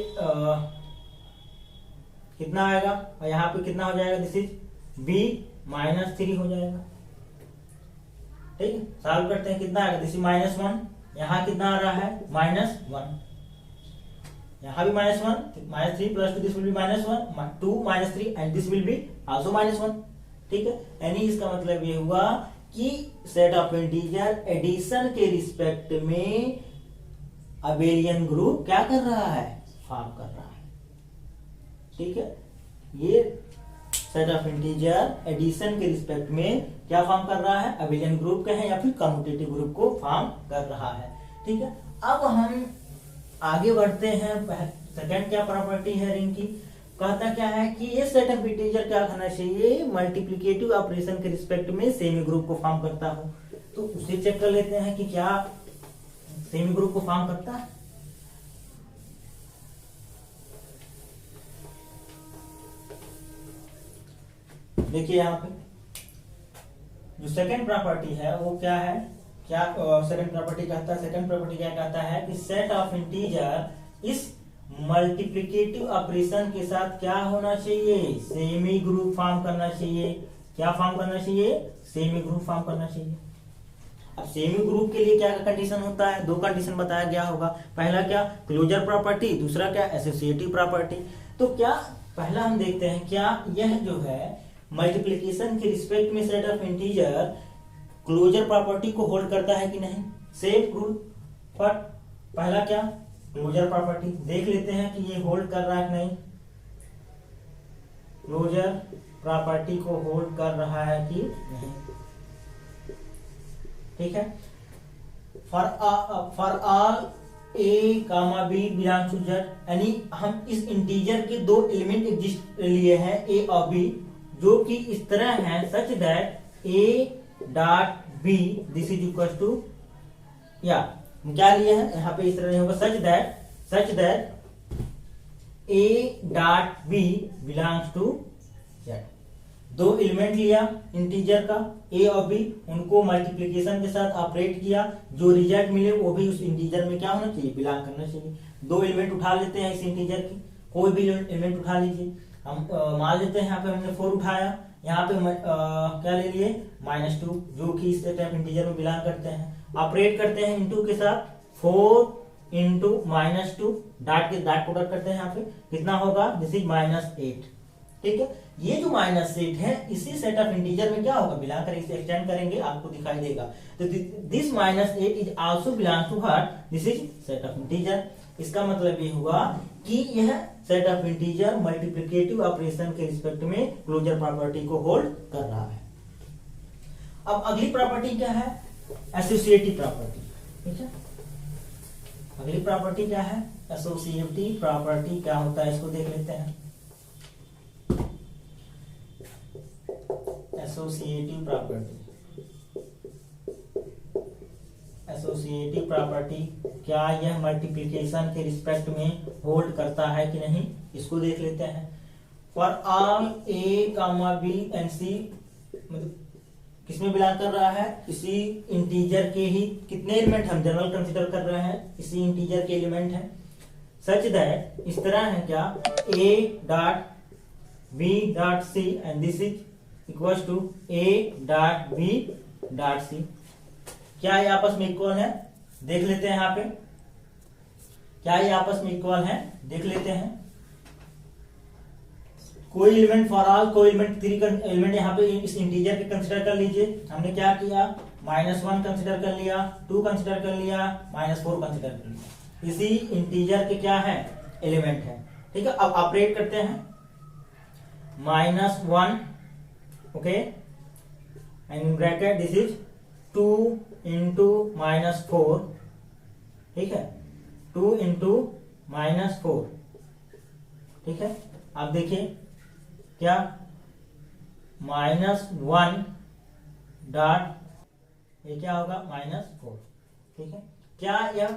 S1: कितना आएगा, और यहाँ पे कितना हो जाएगा, दिस इज b -3 हो जाएगा। ठीक है, सॉल्व करते हैं, कितना आएगा, दिस इज -1, यहाँ कितना आ रहा है, -1, यहाँ भी -1, -3 plus 2 this will be -1, 2 -3 and this will be also -1। ठीक है, यानी इसका मतलब ये हुआ कि सेट ऑफ इंटीजर एडिशन के रिस्पेक्ट में अबेलियन ग्रुप क्या कर रहा है, फॉर्म कर रहा है। ठीक है, ये सेट ऑफ इंटीजर एडिशन के रिस्पेक्ट में क्या फॉर्म कर रहा है, अबेलियन ग्रुप का है या फिर कम्यूटेटिव ग्रुप को फॉर्म कर रहा है। ठीक है, अब हम आगे बढ़ते हैं। सेकंड क्या प्रॉपर्टी है रिंग की, कहता क्या है कि ये सेट ऑफ इंटीजर क्या करना चाहिए, मल्टीप्लिकेटिव ऑपरेशन के रिस्पेक्ट में सेमी ग्रुप को फॉर्म करता हो। तो उसे चेक कर लेते हैं कि क्या सेमी ग्रुप को फॉर्म करता है। देखिए यहाँ पे जो सेकंड प्रॉपर्टी है वो क्या है, क्या सेकंड प्रॉपर्टी कहता है, सेकंड प्रॉपर्टी क्या कहता है कि सेट ऑफ इंटीजर इस मल्टीप्लिकेटिव ऑपरेशन के साथ क्या होना चाहिए, सेमी ग्रुप फॉर्म करना चाहिए। क्या फॉर्म करना चाहिए, सेमी ग्रुप फॉर्म करना चाहिए। अब सेमी ग्रुप के लिए क्या कंडीशन होता है, 2 कंडीशन बताया गया होगा। पहला क्या, क्लोजर प्रॉपर्टी, दूसरा क्या, एसोसिएटिव प्रॉपर्टी। तो क्या पहला हम देखते हैं, क्या यह जो है मल्टीप्लिकेशन के रिस्पेक्ट में set of integer closure property को होल्ड करता है कि नहीं। सेम रूल फॉर पहला क्या, क्लोजर प्रॉपर्टी देख लेते हैं कि ये होल्ड कर रहा है कि नहीं। क्लोजर प्रॉपर्टी को होल्ड कर रहा है कि नहीं, ठीक है। For all A comma b belongs to Z, यानी हम इस इंटीजर के दो एलिमेंट एग्जिस्ट लिए हैं ए और बी, जो कि इस तरह हैं such that a dot b this is equal to, या क्या लिए हैं यहाँ पे इस तरह नहीं होगा, such that a dot b belongs to Z. दो एलिमेंट लिया इंटीजर का ए और बी, उनको मल्टीप्लिकेशन के साथ ऑपरेट किया, जो रिजल्ट मिले वो भी उस इंटीजर में क्या होना चाहिए, बिलोंग करना चाहिए। दो एलिमेंट उठा लेते हैं इस इंटीजर की, कोई भी एलिमेंट उठा लीजिए। हम मान लेते हैं यहाँ पे हमने 4 उठाया, यहाँ पे क्या ले लिए -2, जो कि इस टाइप इंटीजर में बिलोंग करते हैं। ऑपरेट करते हैं इनटू के साथ, 4 इंटू -2 डॉट प्रोडक्ट करते हैं, यहाँ पे कितना होगा, दिस इज -8, ठीक है। ये जो -8 है इसी सेट ऑफ इंटीजर में क्या होगा, बिलोंग करेंगे, इसे एक्सटेंड करेंगे आपको दिखाई देगा। तो this -8 is also belong to what, this is set of integer. इसका मतलब ये हुआ कि यह set of integer multiplicative operation के रिस्पेक्ट में क्लोजर प्रॉपर्टी को होल्ड कर रहा है। अब अगली प्रॉपर्टी क्या है, एसोसिएटिव प्रॉपर्टी, ठीक है। अगली प्रॉपर्टी क्या है, एसोसिएटिव प्रॉपर्टी क्या होता है, इसको देख लेते हैं। एसोसिएटिव प्रॉपर्टी, एसोसिएटिव प्रॉपर्टी क्या यह मल्टीप्लिकेशन के रिस्पेक्ट में होल्ड करता है कि नहीं, इसको देख लेते हैं। For all A comma B and C, मतलब किसमें बिलोंग कर रहा है, इसी इंटीजर के ही कितने एलिमेंट हम जनरल कंसीडर कर रहे हैं, इसी इंटीजर के एलिमेंट हैं, सच दैट इस तरह है क्या, a dot b dot c and this is equals to a dot b dot c. क्या ये आपस में इक्वल है, देख लेते हैं यहाँ पे, क्या ये आपस में इक्वल है, देख लेते हैं। कोई एलिमेंट फॉर ऑल, कोई एलिमेंट 3 एलिमेंट यहाँ पे इस इंटीजर के कंसीडर कर लीजिए। हमने क्या किया, -1 कंसीडर कर लिया, 2 कंसीडर कर लिया, -4 कंसीडर कर लिया, इसी इंटीजर के क्या है, एलिमेंट है, ठीक है। अब ऑपरेट करते हैं, -1, okay, and bracket this is 2 into -4, ठीक है, 2 इंटू -4, ठीक है। आप देखिए क्या, -1 डॉट, ये क्या होगा, -4, ठीक है। क्या यह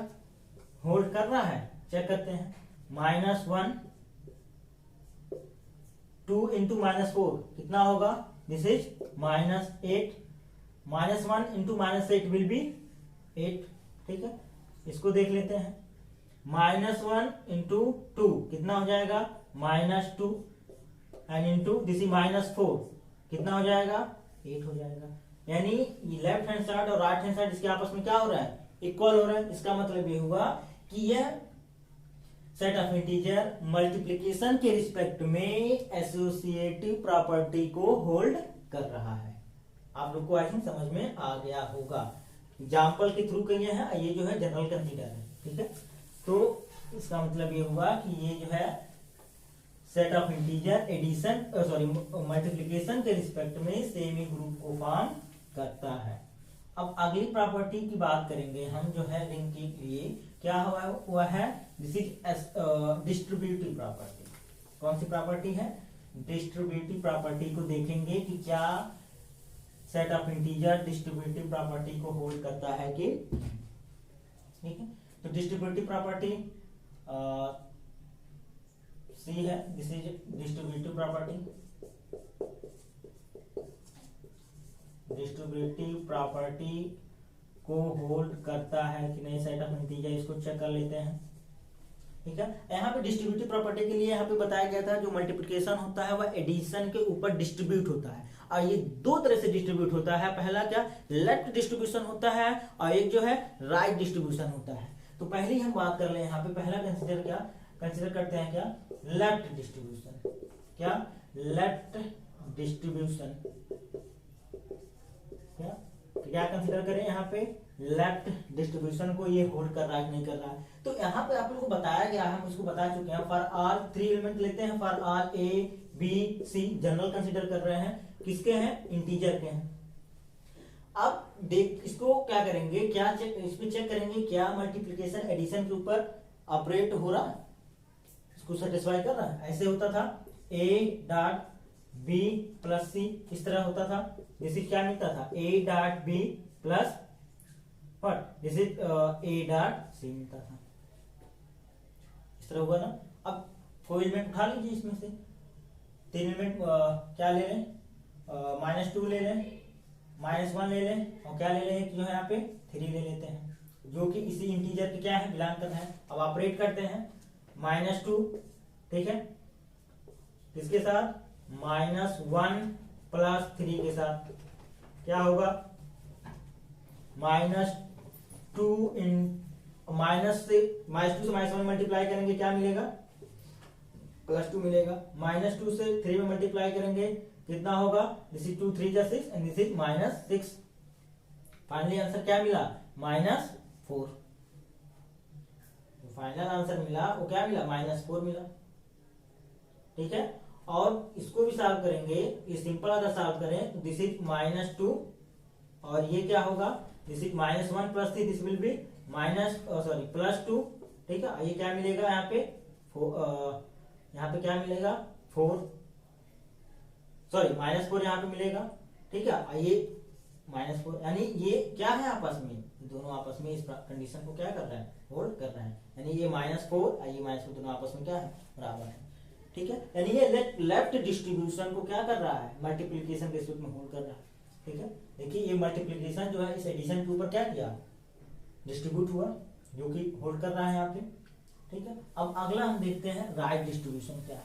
S1: होल्ड कर रहा है, चेक करते हैं। -1 2 इंटू -4 कितना होगा, this is -8, -1 into -8 will be 8, ठीक है। इसको देख लेते हैं, -1 इंटू 2 कितना हो जाएगा, -2 एंड इंटू दिस इज -4 कितना हो जाएगा, 8 हो जाएगा। यानी लेफ्ट हैंड साइड और राइट हैंड साइड इसके आपस में क्या हो रहा है, इक्वल हो रहा है। इसका मतलब ये हुआ कि यह सेट ऑफ इंटीजर मल्टीप्लिकेशन के रिस्पेक्ट में एसोसिएटिव प्रॉपर्टी को होल्ड कर रहा है। आप लोग को आई थिंक समझ में आ गया होगा, एग्जाम्पल के थ्रू कहिए हैं, ये जो है जनरल कंसीडर है, ठीक है। तो इसका मतलब ये हुआ कि ये जो है set of integer addition sorry multiplication के रिस्पेक्ट में सेमी ग्रुप को फॉर्म करता है। अब अगली प्रॉपर्टी की बात करेंगे हम, जो है रिंग के लिए क्या हुआ है, दिस इज डिस्ट्रीब्यूटिव प्रॉपर्टी। कौन सी प्रॉपर्टी है, डिस्ट्रीब्यूटिव प्रॉपर्टी को देखेंगे कि क्या set of integer distributive property को होल्ड करता है कि, ठीक है। तो डिस्ट्रीब्यूटिव प्रॉपर्टी सी है, दिस is distributive property. Distributive property को होल्ड करता है कि नहीं सेट ऑफ इंटीजर, इसको चेक कर लेते हैं, ठीक है। यहाँ पे डिस्ट्रीब्यूटिव प्रॉपर्टी के लिए यहाँ पे बताया गया था जो मल्टीप्लिकेशन होता है वह एडिशन के ऊपर डिस्ट्रीब्यूट होता है, और ये दो तरह से डिस्ट्रीब्यूट होता है। पहला क्या, लेफ्ट डिस्ट्रीब्यूशन होता है, और एक जो है राइट डिस्ट्रीब्यूशन होता है। तो पहले हम बात कर ले, यहाँ पे पहला कंसिडर करते हैं क्या, लेफ्ट डिस्ट्रीब्यूशन। क्या, लेफ्ट डिस्ट्रीब्यूशन, क्या कंसिडर करें यहाँ पे, लेफ्ट डिस्ट्रीब्यूशन को ये होल्ड कर रहा है कि नहीं कर रहा है। तो यहाँ पे आप लोगों को बताया गया है, हम इसको बता चुके हैं। फॉर आर 3 एलिमेंट लेते हैं, for are a b c general consider कर रहे हैं, किसके हैं, इंटीजर के हैं। अब देख इसको क्या करेंगे, क्या चेक, इसमें चेक करेंगे क्या मल्टीप्लिकेशन एडिशन के ऊपर ऑपरेट हो रहा है, इसको सेटिस्फाई कर रहा है। ऐसे होता था a डॉट b प्लस सी, इस तरह होता था। जैसे क्या मिलता था, a dot b plus what, जैसे a डॉट c मिलता था, इस तरह होगा ना। अब कोई एलिमेंट उठा लीजिए इसमें से, 3 एलिमेंट क्या ले लें, -2 ले लें, -1 ले लें, और क्या ले लें, जो है यहाँ पे 3 ले लेते हैं, जो कि इसी इंटीजर के क्या है, बिलोंग करता है। अब ऑपरेट करते हैं -2, ठीक है, किसके साथ, -1 प्लस 3 के साथ, क्या होगा, -2 इन माइनस से -1 मल्टीप्लाई करेंगे, क्या मिलेगा, +2 मिलेगा। -2 से 3 में मल्टीप्लाई करेंगे, कितना होगा, दिस इज 2 3 जा 6 and this is -6। Finally answer क्या मिला, -4। फाइनल आंसर मिला वो क्या मिला, -4 मिला, ठीक है। और इसको भी सॉल्व करेंगे, ये सिंपल अगर सॉल्व करें, दिस इज -2 और ये क्या होगा, this is -1 plus 3, this will be +2, ठीक है। ये क्या मिलेगा यहाँ पे, यहाँ पे क्या मिलेगा, 4, सॉरी -4 यहाँ पे मिलेगा, ठीक है। ये -4 यानी ये क्या है आपस में, दोनों आपस में इस कंडीशन को क्या कर रहा है, होल्ड कर रहा है, यानी ये -4 और ये -4 दोनों आपस में क्या है, बराबर है, ठीक है। यानी ये लेफ्ट डिस्ट्रीब्यूशन को क्या कर रहा है, मल्टीप्लीकेशन के रिस्पेक्ट में होल्ड कर रहा है, ठीक है। देखिए ये मल्टीप्लीकेशन जो है इस एडिशन के ऊपर क्या किया, डिस्ट्रीब्यूट हुआ, जो कि होल्ड कर रहा है यहाँ पे, ठीक है। अब अगला हम देखते हैं राइट डिस्ट्रीब्यूशन क्या है,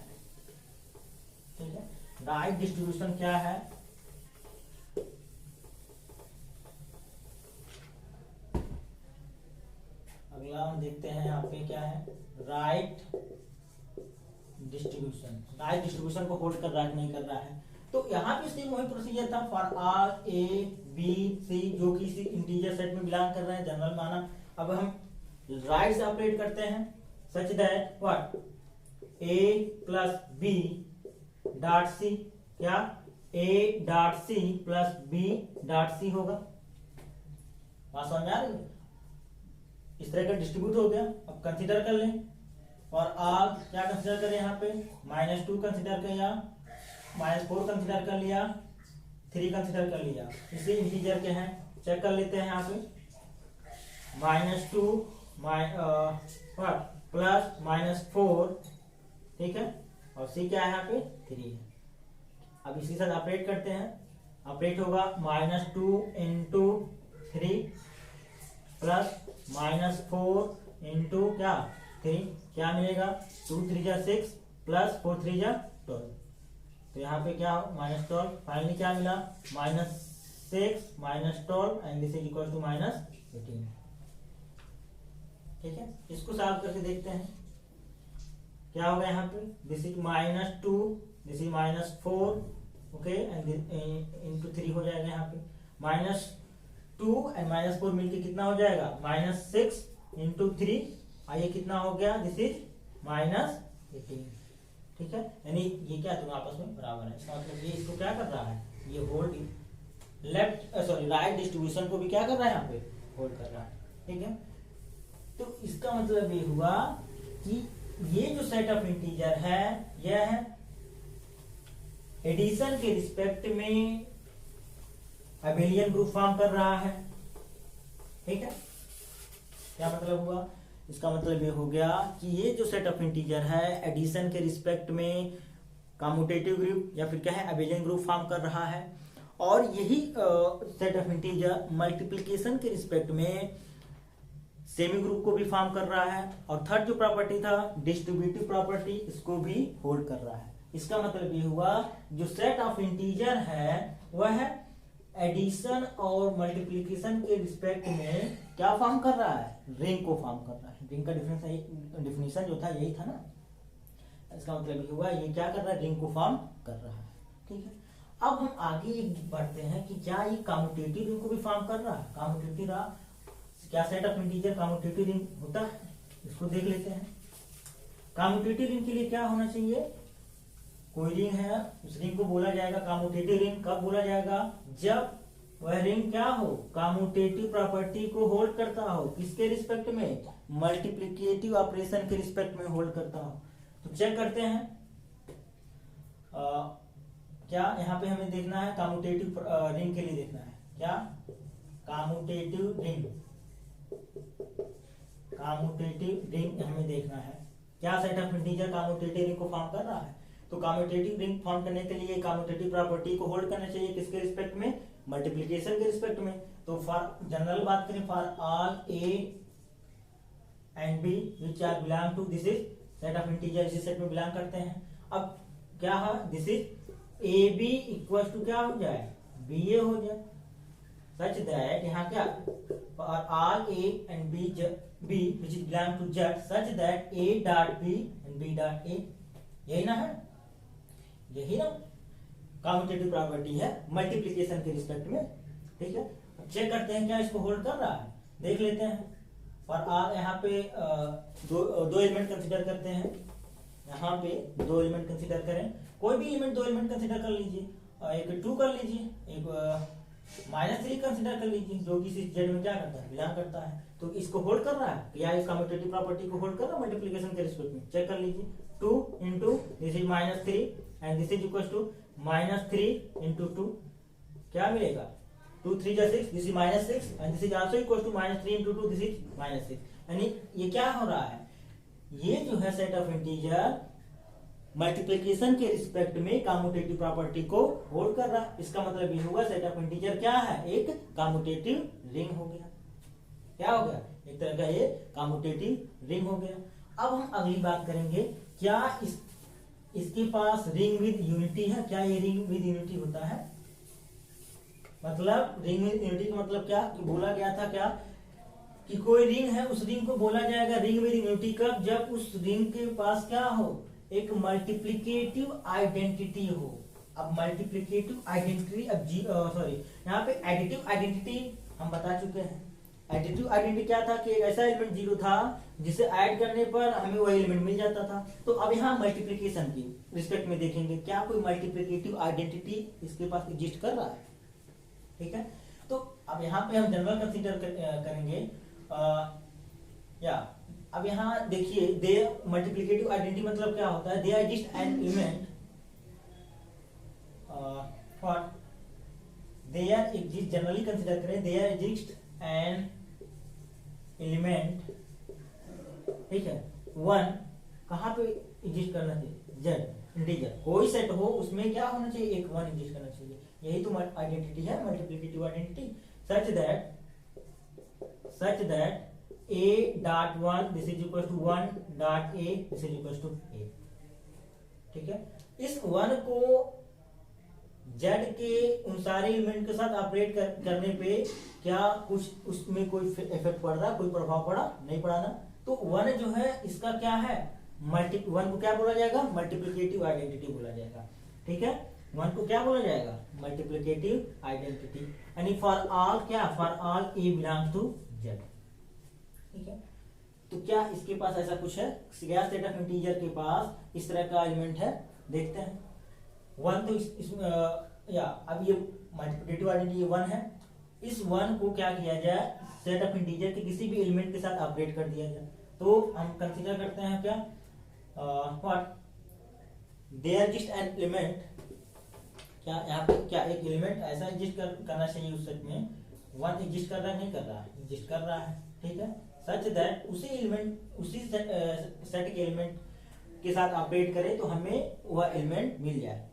S1: ठीक है। राइट डिस्ट्रीब्यूशन क्या है, अगला हम देखते हैं यहाँ पे क्या है, राइट डिस्ट्रीब्यूशन। राइट डिस्ट्रीब्यूशन को होल्ड कर रहा है नहीं कर रहा है। तो यहाँ पे सेम वही प्रोसीजर था, for are a b c, जो कि इसी इंटीजर सेट में बिलोंग कर रहे हैं, जनरल माना। अब हम राइट से ऑपरेट करते हैं, such that what, a plus b dot c, क्या a dot c plus b dot c होगा। बात समझ में आ रही है, इस तरह का डिस्ट्रीब्यूट हो गया। अब कंसीडर कर लें, और आर क्या कंसीडर करें, यहाँ पे -2 कंसीडर किया, -4 कंसीडर कर लिया, 3 कंसीडर कर लिया, इसी इंटीजर के हैं, चेक कर लेते हैं यहाँ पे, -2 प्लस -4, ठीक है, और सी क्या है यहाँ पे 3 है। अब इसी साथ ऑपरेट करते हैं, ऑपरेट होगा -2 इंटू 3 प्लस -4 इंटू क्या 3, क्या मिलेगा, 2 3 जा 6 प्लस 4 3 जा 12, तो यहाँ पे क्या -12। फाइनली क्या मिला, -6 -12 and this is equal to -18, ठीक है। इसको सॉल्व करके देखते हैं क्या होगा, यहाँ पे this is -2, this is -4, okay, and into 3 हो जाएगा, यहाँ पे -2 एंड -4 मिलके कितना हो जाएगा, -6 इंटू 3, ये कितना हो गया, दिस इज -18, ठीक है। यानी ये क्या दोनों आपस में बराबर है, इसका मतलब ये इसको क्या कर रहा है, ये hold left sorry right distribution को भी क्या कर रहा है, यहाँ पे होल्ड कर रहा है, ठीक है। तो इसका मतलब ये हुआ कि ये जो सेट ऑफ इंटीजर है यह है एडिशन के रिस्पेक्ट में अबेलियन ग्रुप फॉर्म कर रहा है, ठीक है। क्या मतलब हुआ, इसका मतलब ये हो गया कि ये जो सेट ऑफ इंटीजर है एडिशन के रिस्पेक्ट में कम्यूटेटिव ग्रुप या फिर क्या है अबेलियन ग्रुप फॉर्म कर रहा है, और यही सेट ऑफ इंटीजर मल्टीप्लिकेशन के रिस्पेक्ट में सेमी ग्रुप को भी फॉर्म कर रहा है, और थर्ड जो प्रॉपर्टी था डिस्ट्रीब्यूटिव प्रॉपर्टी, इसको भी होल्ड कर रहा है। इसका मतलब ये हुआ जो सेट ऑफ इंटीजर है वह है एडिशन और मल्टीप्लिकेशन के रिस्पेक्ट में क्या फॉर्म कर रहा है, रिंग को फॉर्म कर रहा है। रिंग का डिफिनेशन जो था यही था ना, इसका मतलब ये हुआ ये क्या कर रहा है, रिंग को फॉर्म कर रहा है, ठीक है। अब हम आगे बढ़ते हैं कि क्या ये कम्यूटेटिव रिंग को भी फॉर्म कर रहा है, कम्यूटेटिव क्या set of integer commutative ring होता है, इसको देख लेते हैं। कम्यूटेटिव रिंग के लिए क्या होना चाहिए, कोई रिंग है उस रिंग को बोला जाएगा कम्यूटेटिव रिंग। कब बोला जाएगा, जब वह रिंग क्या हो, कम्यूटेटिव प्रॉपर्टी को होल्ड करता हो, किसके रिस्पेक्ट में, मल्टीप्लिकेटिव ऑपरेशन के रिस्पेक्ट में होल्ड करता हो। तो चेक करते हैं क्या यहाँ पे हमें देखना है कम्यूटेटिव रिंग के लिए देखना है क्या, कम्यूटेटिव रिंग हमें देखना है, क्या set of integer commutative ring को फॉर्म कर रहा है। तो कम्यूटेटिव रिंग फॉर्म करने के लिए कम्यूटेटिव प्रॉपर्टी को होल्ड करना चाहिए, किसके रिस्पेक्ट में, मल्टीप्लिकेशन के रिस्पेक्ट में। तो फॉर जनरल बात करें, for all A and b which are belong to, this is set of integer, इसी सेट में बिलोंग करते हैं। अब क्या है, दिस इज ए बी इक्वल टू क्या हो जाए, बी ए हो जाए, सच दैट यहाँ क्या, for all A and b which is belong to Z such that a dot b and b dot a, यही ना है, यही ना कम्यूटेटिव प्रॉपर्टी है मल्टीप्लिकेशन के रिस्पेक्ट में। ठीक है, चेक करते हैं क्या इसको होल्ड कर रहा है, देख लेते हैं। और आप यहाँ पे दो एलिमेंट कंसीडर करते हैं, यहाँ पे दो एलिमेंट कंसीडर करें, कोई भी एलिमेंट दो एलिमेंट कंसीडर कर लीजिए, एक 2 कर लीजिए, एक -3 कंसीडर कर लीजिए, जो कि इस जेड में क्या करता है, बिलोंग करता है। तो इसको होल्ड कर रहा है या इस कम्यूटेटिव प्रॉपर्टी को होल्ड कर रहा है मल्टीप्लिकेशन के रिस्पेक्ट में, चेक कर लीजिए। 2 into this is -3 and this is equal to -3 into 2, क्या मिलेगा, 2 3 जा 6, this is -6 and this is also equal to -3 into 2, this is -6। यानी ये क्या हो रहा है, ये जो है सेट ऑफ इंटीजर मल्टीप्लिकेशन के रिस्पेक्ट में कम्यूटेटिव प्रॉपर्टी को होल्ड कर रहा है। इसका मतलब ये होगा सेट ऑफ इंटीजर क्या है, एक कम्यूटेटिव रिंग हो गया। क्या हो गया, एक तरह का ये कम्यूटेटिव रिंग हो गया। अब हम अगली बात करेंगे, क्या इसके पास रिंग विद यूनिटी है, क्या ये रिंग विद यूनिटी होता है। मतलब रिंग विद यूनिटी का मतलब क्या, कि बोला गया था क्या, कि कोई रिंग है उस रिंग को बोला जाएगा रिंग विद यूनिटी कब, जब उस रिंग के पास क्या हो, एक मल्टीप्लिकेटिव आइडेंटिटी हो। अब मल्टीप्लिकेटिव आइडेंटिटी, अब यहाँ पे एडिटिव आइडेंटिटी हम बता चुके हैं। एडिटिव आइडेंटिटी क्या था, कि एक ऐसा एलिमेंट 0 था जिसे ऐड करने पर हमें वह एलिमेंट मिल जाता था। तो अब यहाँ मल्टीप्लिकेशन की रिस्पेक्ट में देखेंगे, क्या कोई मल्टीप्लिकेटिव आइडेंटिटी इसके पास एग्जिस्ट कर रहा है। ठीक है, तो अब यहाँ पे हम जनरल कंसीडर करेंगे या अब यहाँ देखिए, दे मल्टीप्लिकेटिव आइडेंटिटी मतलब क्या होता है, they exist an element what they are exist, generally consider करें, they are exist an element, ठीक है, 1 कहाँ पे एग्जिस्ट करना चाहिए, जेड इंटीजर, कोई सेट हो उसमें क्या होना चाहिए, एक 1 एग्जिस्ट करना चाहिए। यही तो आइडेंटिटी है, multiplicative identity, such that a.1 this is equal to 1.a this is equal to a। ठीक है, इस 1 को जेड के उन सारे एलिमेंट के साथ ऑपरेट करने पे क्या कुछ उसमें कोई इफेक्ट पड़ रहा, कोई प्रभाव पड़ा, नहीं पड़ा ना। तो 1 जो है इसका क्या है, 1 को क्या बोला जाएगा, मल्टीप्लिकेटिव आइडेंटिटी बोला जाएगा। ठीक है, 1 को क्या बोला जाएगा, मल्टीप्लिकेटिव आइडेंटिटी। यानी फॉर ऑल क्या, for all a belongs to Z. ठीक है, तो क्या इसके पास ऐसा कुछ है, क्या सेट ऑफ इंटीजर के पास इस तरह का एलिमेंट है, देखते हैं। 1 तो या अब ये मल्टीप्लिकेटिव आइडेंटिटी 1 है, इस 1 को क्या किया जाए, सेट ऑफ इंटीजर के किसी भी एलिमेंट के साथ ऑपरेट कर दिया जाए। तो हम कंसीडर करते हैं क्या, what there exist an element, क्या यहाँ पे क्या एक एलिमेंट ऐसा एग्जिस्ट करना चाहिए उस सेट में, 1 एग्जिस्ट कर रहा है, नहीं कर रहा है, एग्जिस्ट कर रहा है। ठीक है, सच दैट उसी एलिमेंट उसी सेट के एलिमेंट के साथ ऑपरेट करें तो हमें वह एलिमेंट मिल जाए।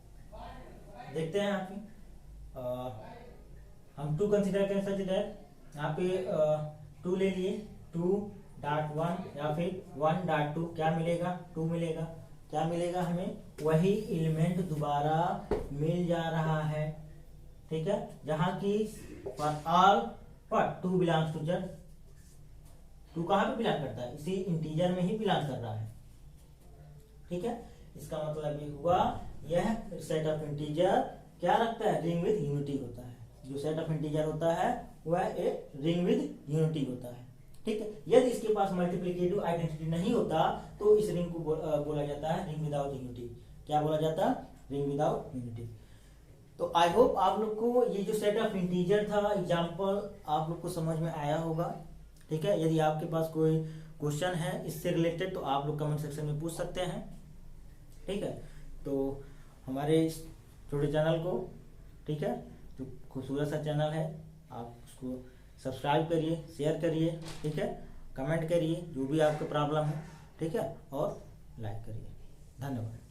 S1: देखते हैं यहाँ पे हम 2 कंसीडर करें, सच दैट यहाँ पे 2 ले लिए, 2.1 या फिर 1.2, क्या मिलेगा, 2 मिलेगा, क्या मिलेगा हमें, वही एलिमेंट दोबारा मिल जा रहा है। ठीक है, जहां की for all 2 belongs to Z, 2 कहां पे बिलोंग करता है, इसी इंटीजर में ही बिलोंग कर रहा है। ठीक है, इसका मतलब ये हुआ, यह सेट ऑफ इंटीजर क्या रखता है, रिंग विद यूनिटी होता है। जो सेट ऑफ इंटीजर होता है वह एक रिंग विद यूनिटी होता है। ठीक है। यदि इसके पास मल्टीप्लिकेटिव आइडेंटिटी नहीं होता तो इस रिंग को बोला जाता है रिंग विदाउट यूनिटी। क्या बोला जाता है? Ring without unity. तो आई होप आप लोग को ये जो सेट ऑफ इंटीजर था एग्जांपल आप लोग को समझ में आया होगा। ठीक है, यदि आपके पास कोई क्वेश्चन है इससे रिलेटेड तो आप लोग कमेंट सेक्शन में पूछ सकते हैं। ठीक है, तो हमारे इस छोटे चैनल को, ठीक है, जो खूबसूरत सा चैनल है, आप उसको सब्सक्राइब करिए, शेयर करिए, ठीक है, कमेंट करिए जो भी आपका प्रॉब्लम है, ठीक है, और लाइक करिए। धन्यवाद।